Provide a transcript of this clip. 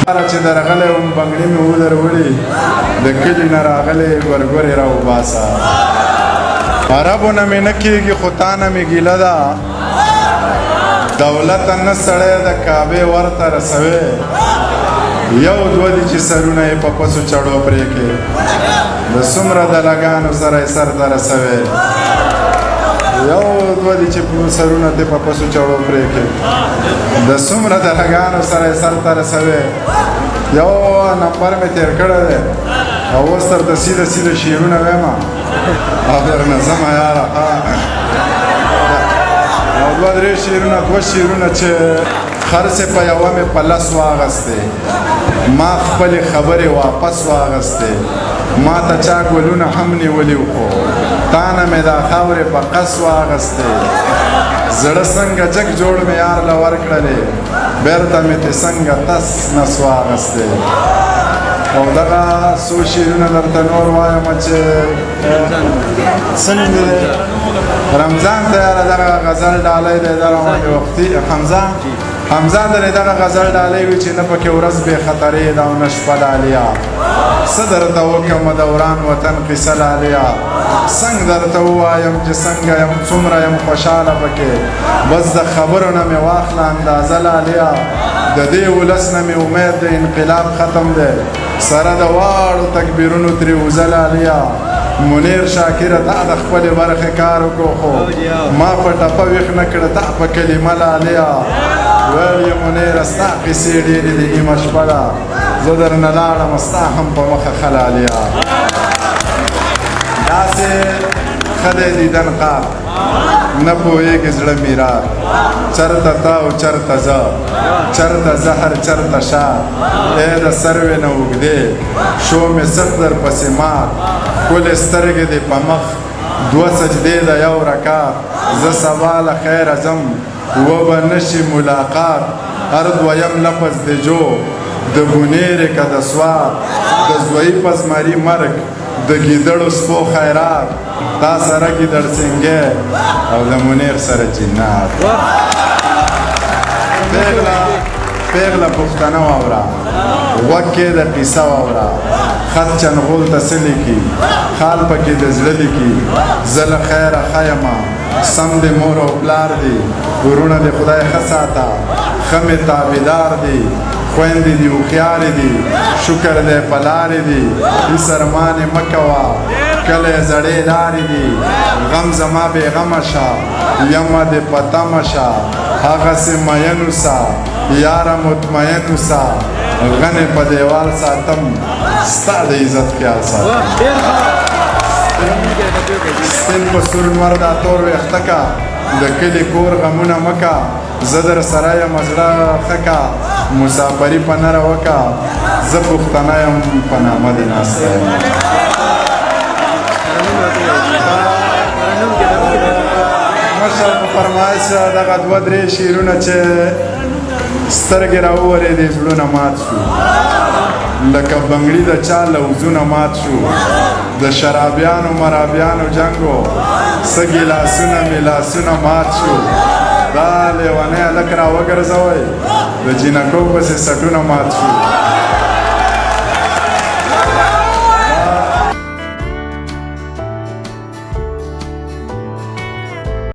چې درغلی وم بنګړي مې ودروړي د کلي نه راغلی ګورګورې راوباسه عربو نه مې نه کېږي خو تا نه مې ګیله ده دولته نه سړی د کعبې ورته رسوي یو دوه دي چې سرونه یې په پسو چړو پرې کې د څومره دلګانو سره یې سر ته رسوي یو دوه دي چې سرونه دې په پسو چړو پرې کې د څومره دلګانو سره یې سر ته رسوي یو نمبر مې تېر کړی دی او اوس درته سیده سیده شعرونه وایم او درنه ځمه یاره او دوه درې شعرونه دوه شعرونه چې خرڅې په یوه مې په لس واغستې ما خپلې خبرې واپس واغستې ما ته چا ګلونه هم نیولي خو تا نه مې دا خاورې په قص واغستې زړه څنګه جګ جوړ مې یار له ورکړلې بېرته مې تې څنګه تس نس واغستې او دغه څو شعرونه درته نور وایم چې څنګه دی رمضان ته یاره دغه غزل ډالۍ دی دغه باندې وختي حمزه درې دغه غزل ډالۍ وي چې نه پکې ورځ بې خطرې ده او نه شپه ډالیا څه درته وکړمه دوران وطن قصه لالیا څنګه درته ووایم چې څنګه یم څومره یم خوشحاله پکې بس د خبرو نه مې واخله اندازه لالیا د دې ولس نه مې امید د انقلاب ختم دی سره د واړو تکبیرونو ترې وزه لالیا منیر شاکره تا د خپلې برخې کار وکړو خو ما په ټپه ویښ نه کړه تا په کلمه لالیا ویل یې منیره ستا قیسې ډېرې دي نیمه شپه ده زه درنه لاړم ستا هم په مخه ښه لالیا داسې ښه دی دیدن قاب نه پوهېږي زړه میرا چرته ته او چرته زه چرته زهر چرته شا ای د سروې نه اوږدې شو مې سخت در پسې مات ښکلې سترګې دې په مخ دوه سجدې د یو رکعت زه سبا له خیره ځم وبه نشي ملاقات هر دویم لفظ د جو د بونیرې که د سوات د زویي په زمري مرګ د ګیدړو سپو خیرات تا سره ګیدړ سنګی او د منیر سره جنات پیغله پښتنه واوره غوږ کې د قیصه واوره خط چنغول ته څه لیکي خال پکې د زړه لیکي زه له خیره ښه یمه سم د مور او پلار دي ورونه د خدای ښه ساته ښه مې تابعدار دي خویندې دي هوښیارې دي شکر دی په لارې دي هېڅ ارمانې مه کوه کلی زړې لارې دي غم زما بېغمه شه یمه دې په تمه شه هغسې مین اوسه یاره مطمئن اوسه غنې په دیوال ساتم ستا د عزت خیال ساتم سپین په سور لمر دا تور ویښته که د کلي کور غمونه مه که زه در سره یم زړه ښه که مسافري په نره وکه زه پښتنه یم په نامه دې ناسته یم مشر په فرمایش دغه دوه درې شعرونه چې سترګې راوورېدې زړونه مات شو لکه بنګړي د چا لوزونه مات شو د شرابیانو مرابیانو جنګو څه ګیلاسونه مې لاسونه مات شو دا لیونی هلک را وګرځوئ د جینکو پسې سټونه مات شو